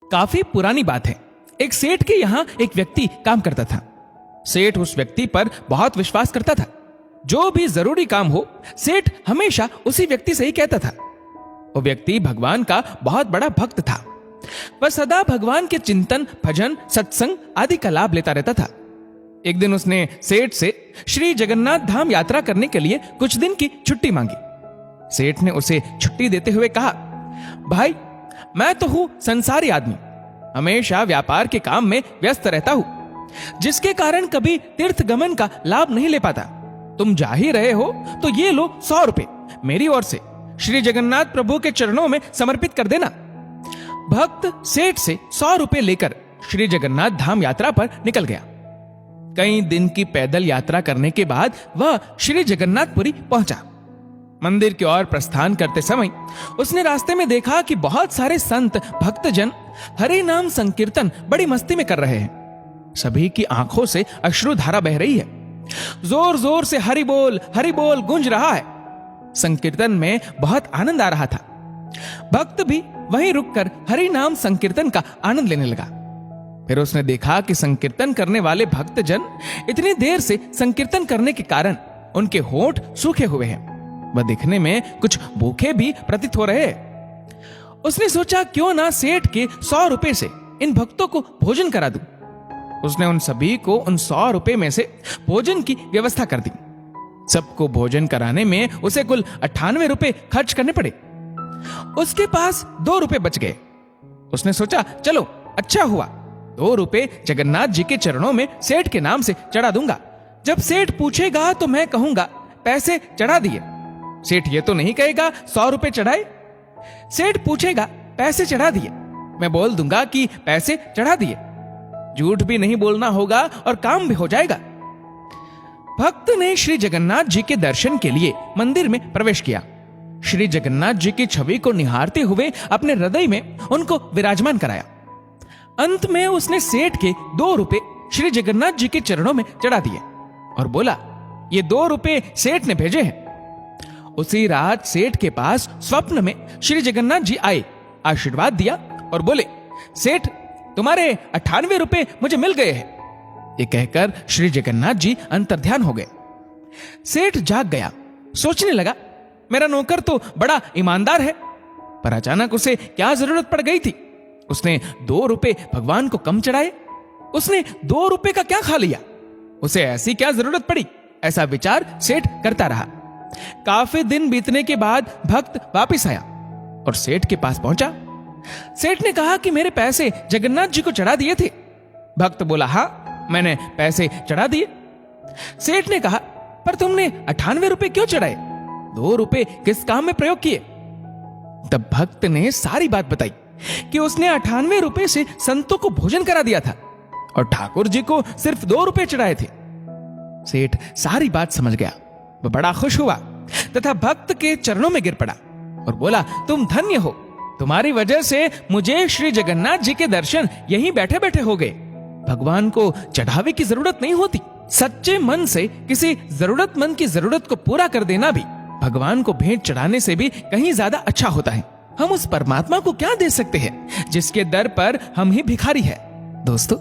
काफी पुरानी बात है। एक सेठ के यहाँ एक व्यक्ति काम करता था। सेठ उस व्यक्ति पर बहुत विश्वास करता था। जो भी जरूरी काम हो, सेठ हमेशा उसी व्यक्ति से ही कहता था। वो व्यक्ति भगवान का बहुत बड़ा भक्त था। वह सदा भगवान के चिंतन, भजन, सत्संग आदि का लाभ लेता रहता था। एक दिन उसने सेठ से श्री जगन्नाथ धाम यात्रा करने के लिए कुछ दिन की छुट्टी मांगी। सेठ ने उसे छुट्टी देते हुए कहा, भाई, मैं तो हूं संसारी आदमी, हमेशा व्यापार के काम में व्यस्त रहता हूं, जिसके कारण कभी तीर्थ गमन का लाभ नहीं ले पाता। तुम जा ही रहे हो तो ये लो 100 रुपए मेरी ओर से श्री जगन्नाथ प्रभु के चरणों में समर्पित कर देना। भक्त सेठ से 100 रुपए लेकर श्री जगन्नाथ धाम यात्रा पर निकल गया। कई दिन की पैदल यात्रा करने के बाद वह श्री जगन्नाथपुरी पहुंचा। मंदिर की ओर प्रस्थान करते समय उसने रास्ते में देखा कि बहुत सारे संत भक्तजन हरि नाम संकीर्तन बड़ी मस्ती में कर रहे हैं। सभी की आंखों से अश्रुधारा बह रही है। जोर जोर से हरि बोल गूंज रहा है। संकीर्तन में बहुत आनंद आ रहा था। भक्त भी वहीं रुककर हरि नाम संकीर्तन का आनंद लेने लगा। फिर उसने देखा कि संकीर्तन करने वाले भक्तजन इतनी देर से संकीर्तन करने के कारण उनके होंठ सूखे हुए हैं। वह दिखने में कुछ भूखे भी प्रतीत हो रहे हैं। उसने सोचा, क्यों ना सेठ के 100 रुपए से इन भक्तों को भोजन करा दूं। उसने उन सभी को उन 100 रुपए में से भोजन की व्यवस्था कर दी। सबको भोजन कराने में उसे कुल 98 रुपए खर्च करने पड़े। उसके पास 2 रुपए बच गए। उसने सोचा, चलो अच्छा हुआ, 2 रुपए जगन्नाथ जी के चरणों में सेठ के नाम से चढ़ा दूंगा। जब सेठ पूछेगा तो मैं कहूंगा पैसे चढ़ा दिए। सेठ ये तो नहीं कहेगा 100 रुपए चढ़ाए। सेठ पूछेगा पैसे चढ़ा दिए, मैं बोल दूंगा कि पैसे चढ़ा दिए। झूठ भी नहीं बोलना होगा और काम भी हो जाएगा। भक्त ने श्री जगन्नाथ जी के दर्शन के लिए मंदिर में प्रवेश किया। श्री जगन्नाथ जी की छवि को निहारते हुए अपने हृदय में उनको विराजमान कराया। अंत में उसने सेठ के 2 रुपए श्री जगन्नाथ जी के चरणों में चढ़ा दिए और बोला, ये 2 रुपए सेठ ने भेजे हैं। उसी रात सेठ के पास स्वप्न में श्री जगन्नाथ जी आए, आशीर्वाद दिया और बोले, सेठ, तुम्हारे 98 रुपए मुझे मिल गए हैं। ये कहकर श्री जगन्नाथ जी अंतर्ध्यान हो गए। सेठ जाग गया। सोचने लगा, मेरा नौकर तो बड़ा ईमानदार है, पर अचानक उसे क्या जरूरत पड़ गई थी। उसने 2 रुपए भगवान को कम चढ़ाए। उसने 2 रुपए का क्या खा लिया। उसे ऐसी क्या जरूरत पड़ी। ऐसा विचार सेठ करता रहा। काफी दिन बीतने के बाद भक्त वापस आया और सेठ के पास पहुंचा। सेठ ने कहा कि मेरे पैसे जगन्नाथ जी को चढ़ा दिए थे। भक्त बोला, हाँ, मैंने पैसे चढ़ा दिए। सेठ ने कहा, पर तुमने 98 रुपए क्यों चढ़ाए? 2 रुपए किस काम में प्रयोग किए? तब भक्त ने सारी बात बताई कि उसने 98 रुपए से संतों को भोजन करा दिया था और ठाकुर जी को सिर्फ 2 रुपए चढ़ाए थे। सेठ सारी बात समझ गया। वह बड़ा खुश हुआ तथा भक्त के चरणों में गिर पड़ा और बोला, तुम धन्य हो, तुम्हारी वजह से मुझे श्री जगन्नाथ जी के दर्शन यहीं बैठे बैठे हो गए। भगवान को चढ़ावे की जरूरत नहीं होती। सच्चे मन से किसी जरूरतमंद की जरूरत को पूरा कर देना भी भगवान को भेंट चढ़ाने से भी कहीं ज्यादा अच्छा होता है। हम उस परमात्मा को क्या दे सकते हैं जिसके दर पर हम ही भिखारी है। दोस्तों,